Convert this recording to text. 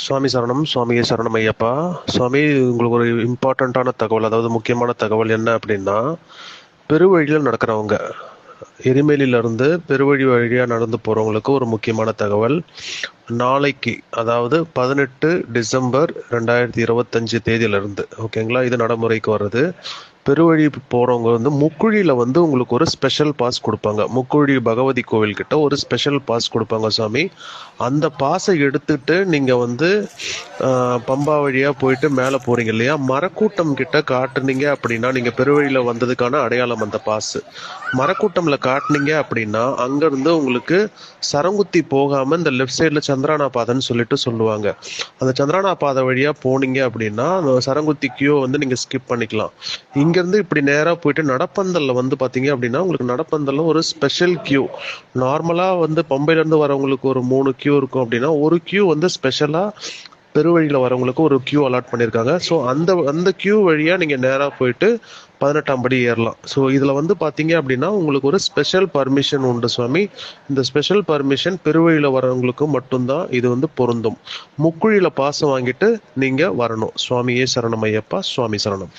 சுவாமி சரணம், சுவாமியே சரணம் ஐயப்பா. சுவாமி, உங்களுக்கு ஒரு இம்பார்ட்டண்ட்டான தகவல், அதாவது முக்கியமான தகவல் என்ன அப்படின்னா, பெருவழியில் நடக்கிறவங்க, எரிமேலியிலிருந்து பெருவழி வழியாக நடந்து போகிறவங்களுக்கு ஒரு முக்கியமான தகவல். நாளைக்கு, அதாவது 18 டிசம்பர் 2025 தேதியிலிருந்து, ஓகேங்களா, இது நடைமுறைக்கு வருது. பெருவழி போகிறவங்க வந்து முக்குழியில் வந்து உங்களுக்கு ஒரு ஸ்பெஷல் பாஸ் கொடுப்பாங்க. முக்குழி பகவதி கோவில் கிட்ட ஒரு ஸ்பெஷல் பாஸ் கொடுப்பாங்க சாமி. அந்த பாஸை எடுத்துட்டு நீங்கள் வந்து பம்பா வழியாக போயிட்டு மேலே போகிறீங்க இல்லையா, மரக்கூட்டம் கிட்ட காட்டுனீங்க அப்படின்னா, நீங்கள் பெருவழியில் வந்ததுக்கான அடையாளம் அந்த பாஸ். மரக்கூட்டம்ல காட்டுனீங்க அப்படின்னா, அங்கேருந்து உங்களுக்கு சரங்குத்தி போகாமல் இந்த லெஃப்ட் சைடில் சந்திரானா பாதைன்னு சொல்லிட்டு சொல்லுவாங்க. அந்த சந்திரானா பாதை வழியாக போனீங்க அப்படின்னா அந்த சரங்குத்தி கியூ வந்து நீங்கள் ஸ்கிப் பண்ணிக்கலாம். இங்கேருந்து இப்படி நேராக போயிட்டு நடப்பந்தலில் வந்து பார்த்தீங்க அப்படின்னா, உங்களுக்கு நடப்பந்தலில் ஒரு ஸ்பெஷல் கியூ. நார்மலாக வந்து பம்பையிலேருந்து வரவங்களுக்கு ஒரு 3 கியூ இருக்கும் அப்படின்னா, ஒரு கியூ வந்து ஸ்பெஷலாக பெருவழியில் வரவங்களுக்கு ஒரு கியூ அலாட் பண்ணியிருக்காங்க. ஸோ அந்த அந்த கியூ வழியாக நீங்கள் நேராக போயிட்டு 18ஆம் படி ஏறலாம். ஸோ இதில் வந்து பார்த்தீங்க அப்படின்னா, உங்களுக்கு ஒரு ஸ்பெஷல் பர்மிஷன் உண்டு சுவாமி. இந்த ஸ்பெஷல் பர்மிஷன் பெருவழியில் வரவங்களுக்கு மட்டும்தான் இது வந்து பொருந்தும். முக்குழியில் பாசம் வாங்கிட்டு நீங்கள் வரணும். சுவாமியே சரணம் ஐயப்பா, சுவாமி சரணம்.